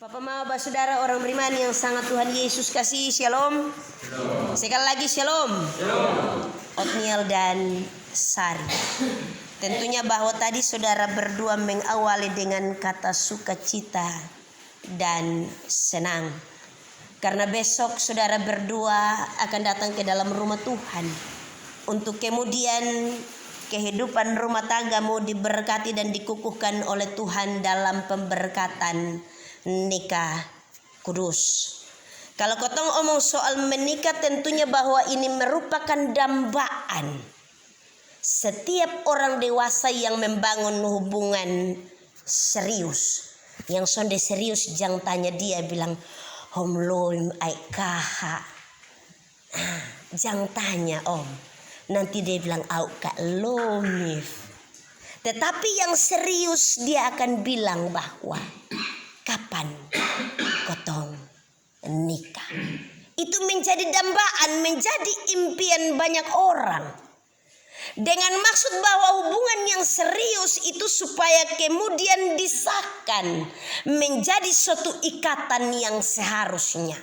Papa Mama Saudara orang beriman yang sangat Tuhan Yesus kasih, shalom. Sekali lagi shalom. Otniel dan Sari. Tentunya bahwa tadi saudara berdua mengawali dengan kata sukacita dan senang. Karena besok saudara berdua akan datang ke dalam rumah Tuhan. Untuk kemudian kehidupan rumah tanggamu diberkati dan dikukuhkan oleh Tuhan dalam pemberkatan nikah kudus. Kalau kotong omong soal menikah, tentunya bahwa ini merupakan dambaan setiap orang dewasa yang membangun hubungan serius. Yang sonde serius jangan tanya dia bilang om loim ai kaha. Jangan tanya om, nanti dia bilang au kak lomif. Tetapi yang serius dia akan bilang bahwa kapan kotong nikah. Itu menjadi dambaan, menjadi impian banyak orang. Dengan maksud bahwa hubungan yang serius itu supaya kemudian disahkan menjadi suatu ikatan yang seharusnya.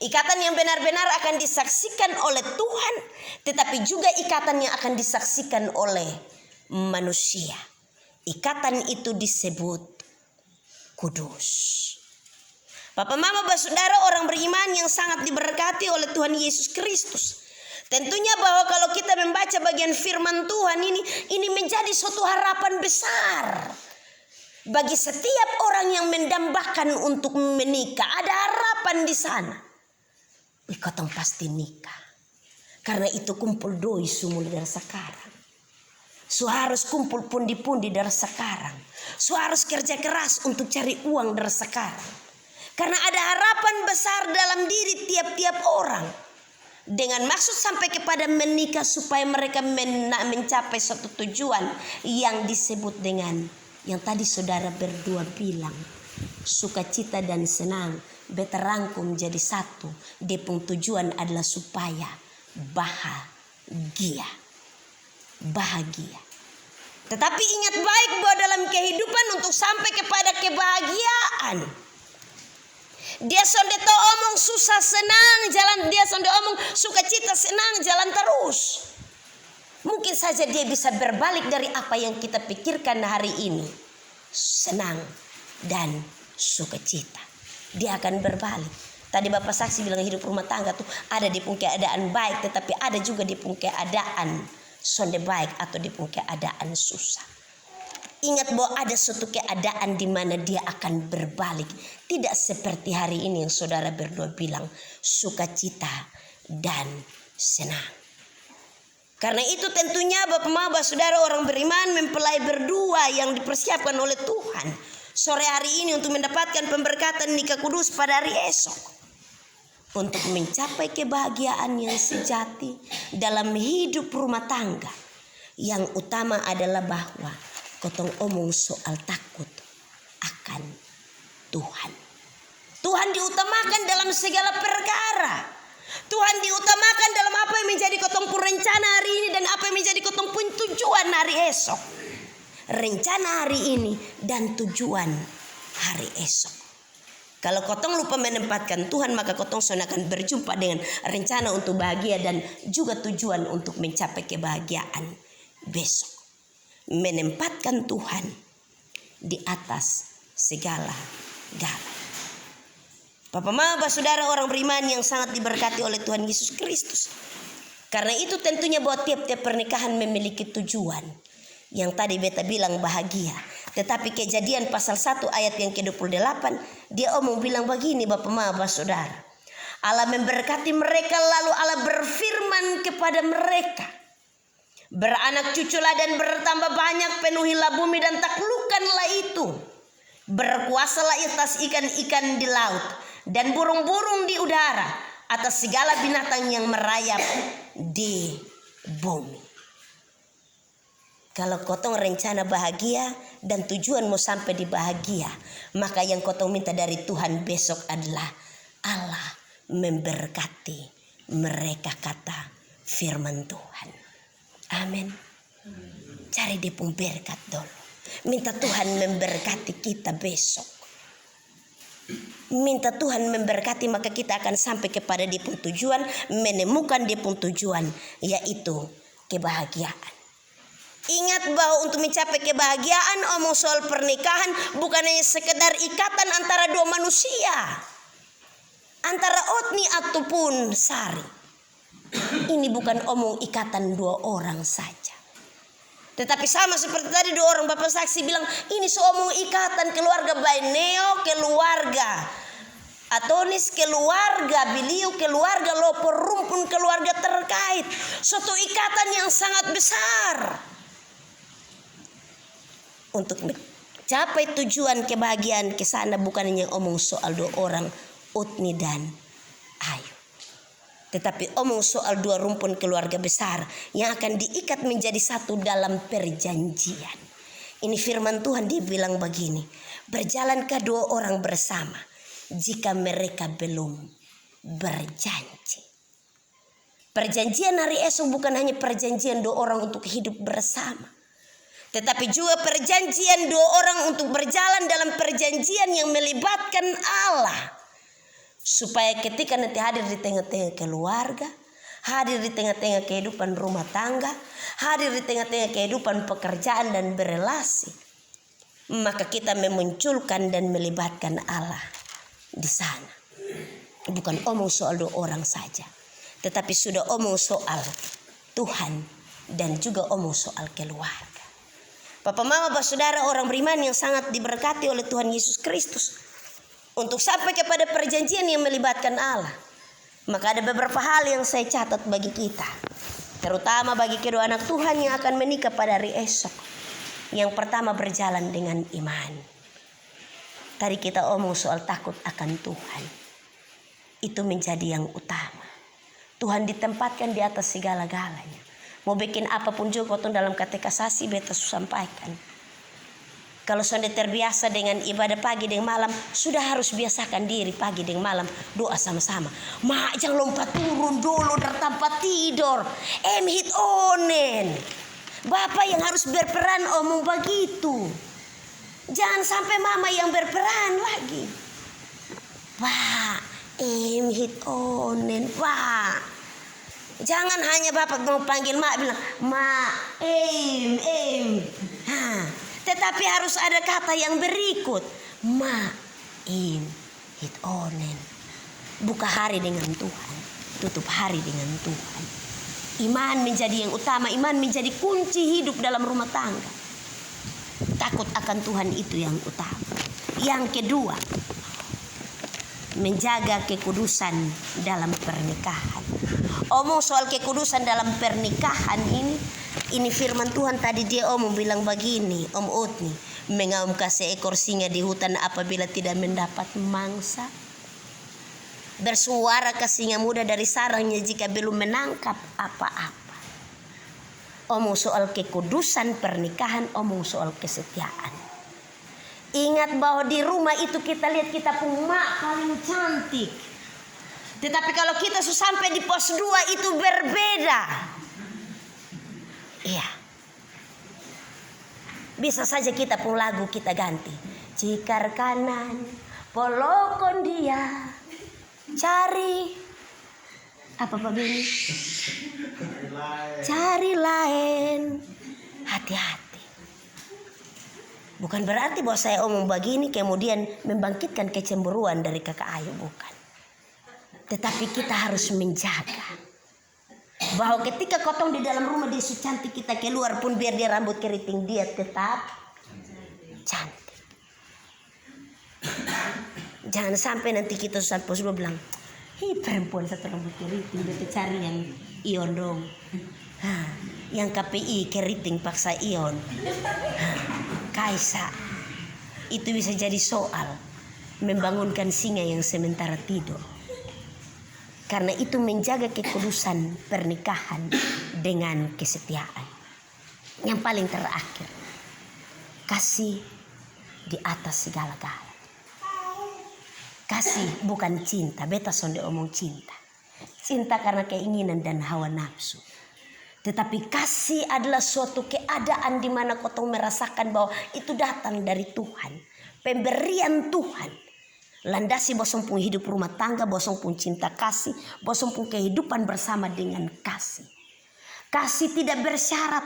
Ikatan yang benar-benar akan disaksikan oleh Tuhan, tetapi juga ikatan yang akan disaksikan oleh manusia. Ikatan itu disebut kudus. Papa Mama Saudara orang beriman yang sangat diberkati oleh Tuhan Yesus Kristus. Tentunya bahwa kalau kita membaca bagian firman Tuhan ini menjadi suatu harapan besar bagi setiap orang yang mendambakan untuk menikah. Ada harapan di sana. Ikatong pasti nikah. Karena itu kumpul doi sumul dari sekarang. So harus kumpul pundi-pundi dari sekarang. So harus kerja keras untuk cari uang dari sekarang. Karena ada harapan besar dalam diri tiap-tiap orang. Dengan maksud sampai kepada menikah supaya mereka mencapai suatu tujuan yang disebut dengan yang tadi saudara berdua bilang. Sukacita dan senang berangkum jadi satu. Depung tujuan adalah supaya bahagia. Tetapi ingat baik bahwa dalam kehidupan untuk sampai kepada kebahagiaan, dia sonde to omong susah senang jalan, dia sonde omong sukacita senang jalan terus. Mungkin saja dia bisa berbalik dari apa yang kita pikirkan hari ini. Senang dan sukacita. Dia akan berbalik. Tadi Bapak saksi bilang hidup rumah tangga tuh ada di pun keadaan baik, tetapi ada juga di pun keadaan sonde baik atau di pun keadaan susah. Ingat bahwa ada suatu keadaan di mana dia akan berbalik. Tidak seperti hari ini yang saudara berdua bilang sukacita dan senang. Karena itu tentunya Bapak Maba saudara orang beriman mempelai berdua yang dipersiapkan oleh Tuhan sore hari ini untuk mendapatkan pemberkatan nikah kudus pada hari esok. Untuk mencapai kebahagiaan yang sejati dalam hidup rumah tangga. Yang utama adalah bahwa kotong omong soal takut akan Tuhan. Tuhan diutamakan dalam segala perkara. Tuhan diutamakan dalam apa yang menjadi kotong pun rencana hari ini dan apa yang menjadi kotong pun tujuan hari esok. Rencana hari ini dan tujuan hari esok. Kalau kotong lupa menempatkan Tuhan, maka kotong akan berjumpa dengan rencana untuk bahagia dan juga tujuan untuk mencapai kebahagiaan besok. Menempatkan Tuhan di atas segala-gala. Papa Mama saudara orang beriman yang sangat diberkati oleh Tuhan Yesus Kristus. Karena itu tentunya bahwa tiap-tiap pernikahan memiliki tujuan. Yang tadi beta bilang bahagia. Tetapi Kejadian pasal 1 ayat yang ke-28. Dia omong bilang begini Bapak Mama saudara. Allah memberkati mereka lalu Allah berfirman kepada mereka. Beranak cuculah dan bertambah banyak, penuhilah bumi dan taklukkanlah itu. Berkuasalah atas ikan-ikan di laut dan burung-burung di udara, atas segala binatang yang merayap di bumi. Kalau kotong rencana bahagia dan tujuan mau sampai di bahagia, maka yang kotong minta dari Tuhan besok adalah Allah memberkati mereka, kata firman Tuhan. Amin. Cari dia pun berkat dulu. Minta Tuhan memberkati kita besok. minta Tuhan memberkati, maka kita akan sampai kepada dia pun tujuan, menemukan dia pun tujuan, yaitu kebahagiaan. Ingat bahwa untuk mencapai kebahagiaan, omong soal pernikahan bukan hanya sekedar ikatan antara dua manusia, antara Otni ataupun Sari. Ini bukan omong ikatan dua orang saja, tetapi sama seperti tadi dua orang bapak saksi bilang, ini seomong ikatan keluarga Baineo, keluarga Atonis, keluarga Biliu, keluarga Lopor Rumpun, keluarga terkait. Suatu ikatan yang sangat besar. Untuk mencapai tujuan kebahagiaan ke sana bukan hanya omong soal dua orang, Otni dan Ayu, tetapi omong soal dua rumpun keluarga besar yang akan diikat menjadi satu dalam perjanjian. Ini firman Tuhan, dibilang begini, berjalankah dua orang bersama jika mereka belum berjanji? Perjanjian hari esok bukan hanya perjanjian dua orang untuk hidup bersama, tetapi juga perjanjian dua orang untuk berjalan dalam perjanjian yang melibatkan Allah. Supaya ketika nanti hadir di tengah-tengah keluarga, hadir di tengah-tengah kehidupan rumah tangga, hadir di tengah-tengah kehidupan pekerjaan dan berelasi, maka kita memunculkan dan melibatkan Allah di sana. Bukan omong soal dua orang saja, tetapi sudah omong soal Tuhan dan juga omong soal keluarga. Bapak, mama, bapak, saudara, orang beriman yang sangat diberkati oleh Tuhan Yesus Kristus, untuk sampai kepada perjanjian yang melibatkan Allah, maka ada beberapa hal yang saya catat bagi kita, terutama bagi kedua anak Tuhan yang akan menikah pada hari esok. Yang pertama, berjalan dengan iman. Tadi kita omong soal takut akan Tuhan. Itu menjadi yang utama. Tuhan ditempatkan di atas segala-galanya. Mau bikin apapun juga kau dalam kata kasasi beta sampaikan. Kalau sudah terbiasa dengan ibadah pagi dan malam, sudah harus biasakan diri pagi dan malam doa sama-sama. Mak, jangan lompat turun dulu dari tempat tidur. Hit onen. Bapak yang harus berperan omong begitu. Jangan sampai mama yang berperan lagi. Pak, hit onen, Pak. Jangan hanya bapak mau panggil mak bilang, mak, tetapi harus ada kata yang berikut, ma, hit onen. Buka hari dengan Tuhan, tutup hari dengan Tuhan. Iman menjadi yang utama, iman menjadi kunci hidup dalam rumah tangga. Takut akan Tuhan itu yang utama. Yang kedua, menjaga kekudusan dalam pernikahan. Omong soal kekudusan dalam pernikahan ini firman Tuhan tadi dia omong bilang begini, Om Otni, mengaumkan seekor singa di hutan apabila tidak mendapat mangsa. Bersuara ke singa muda dari sarangnya jika belum menangkap apa-apa. Omong soal kekudusan pernikahan, omong soal kesetiaan. Ingat bahwa di rumah itu kita lihat kita pun mak paling cantik. Tetapi kalau kita sampai di pos 2 itu berbeda. Iya. Bisa saja kita pun lagu kita ganti. Cikar kanan, polokon dia, cari apa Pak Bini? Cari lain. Hati-hati. Bukan berarti bahwa saya omong begini kemudian membangkitkan kecemburuan dari kakak Ayu, bukan. Tetapi kita harus menjaga bahwa ketika kotong di dalam rumah dia secantik, kita keluar pun biar dia rambut keriting dia tetap cantik. Jangan sampai nanti kita sampai sudah bilang, perempuan satu rambut keriting dia cari yang ion dong. Yang KPI keriting paksa ion. Kaisa. Itu bisa jadi soal membangunkan singa yang sementara tidur. Karena itu menjaga kekudusan pernikahan dengan kesetiaan. Yang paling terakhir, kasih di atas segala-galanya. Kasih bukan cinta. Beta sonde omong cinta. Cinta karena keinginan dan hawa nafsu. Tetapi kasih adalah suatu keadaan di mana kau merasakan bahwa itu datang dari Tuhan. Pemberian Tuhan. Landasi bosong pun hidup rumah tangga, bosong pun cinta kasih, bosong pun kehidupan bersama dengan kasih. Kasih tidak bersyarat,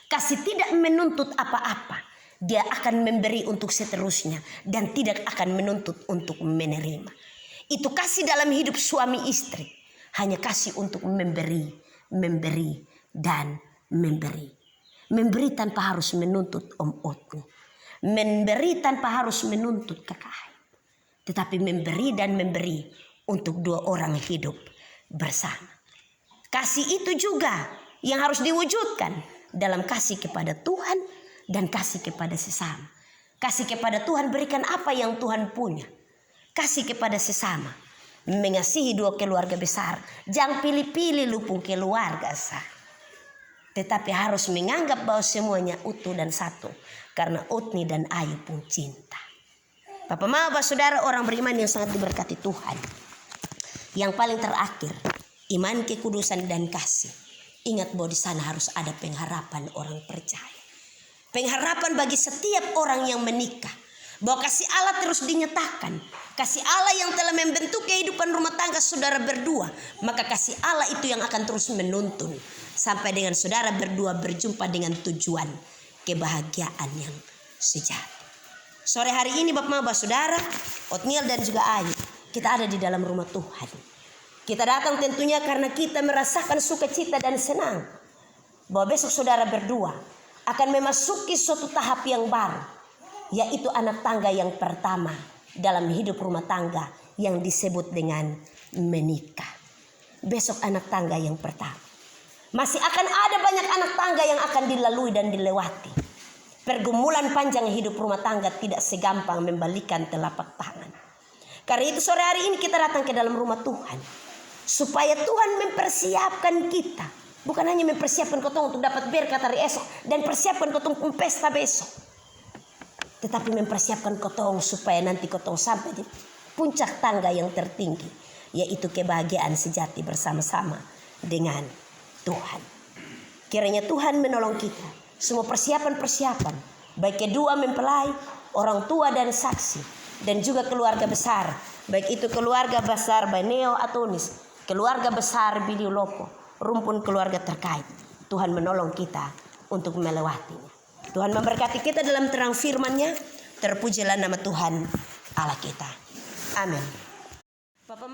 kasih tidak menuntut apa-apa. Dia akan memberi untuk seterusnya dan tidak akan menuntut untuk menerima. Itu kasih dalam hidup suami istri. Hanya kasih untuk memberi, memberi, dan memberi. Memberi tanpa harus menuntut Otni. Memberi tanpa harus menuntut kakak. Tetapi memberi dan memberi untuk dua orang hidup bersama. Kasih itu juga yang harus diwujudkan dalam kasih kepada Tuhan dan kasih kepada sesama. Kasih kepada Tuhan, berikan apa yang Tuhan punya. Kasih kepada sesama, mengasihi dua keluarga besar. Jangan pilih-pilih lupung keluarga sah. Tetapi harus menganggap bahwa semuanya utuh dan satu. Karena Otni dan Ayu pun cinta. Bapak Mama, saudara orang beriman yang sangat diberkati Tuhan. Yang paling terakhir, iman, kekudusan, dan kasih. Ingat bahwa di sana harus ada pengharapan orang percaya. Pengharapan bagi setiap orang yang menikah. Bahwa kasih Allah terus dinyatakan. Kasih Allah yang telah membentuk kehidupan rumah tangga saudara berdua. Maka kasih Allah itu yang akan terus menuntun. Sampai dengan saudara berdua berjumpa dengan tujuan kebahagiaan yang sejati. Sore hari ini Bapak Mama saudara, Otniel dan juga Ayu, kita ada di dalam rumah Tuhan. Kita datang tentunya karena kita merasakan sukacita dan senang. Bahwa besok saudara berdua akan memasuki suatu tahap yang baru. Yaitu anak tangga yang pertama dalam hidup rumah tangga yang disebut dengan menikah. Besok anak tangga yang pertama. Masih akan ada banyak anak tangga yang akan dilalui dan dilewati. Pergumulan panjang hidup rumah tangga tidak segampang membalikan telapak tangan. Karena itu sore hari ini kita datang ke dalam rumah Tuhan. Supaya Tuhan mempersiapkan kita. Bukan hanya mempersiapkan kotong untuk dapat berkat hari esok. Dan persiapkan kotong untuk pesta besok. Tetapi mempersiapkan kotong supaya nanti kotong sampai di puncak tangga yang tertinggi. Yaitu kebahagiaan sejati bersama-sama dengan Tuhan. Kiranya Tuhan menolong kita. Semua persiapan-persiapan, baik kedua mempelai, orang tua dan saksi, dan juga keluarga besar, baik itu keluarga besar Baneo Atonis, keluarga besar Bidio Lopo, rumpun keluarga terkait. Tuhan menolong kita untuk melewatinya. Tuhan memberkati kita dalam terang firman-Nya. Terpujilah nama Tuhan Allah kita. Amin. Bapak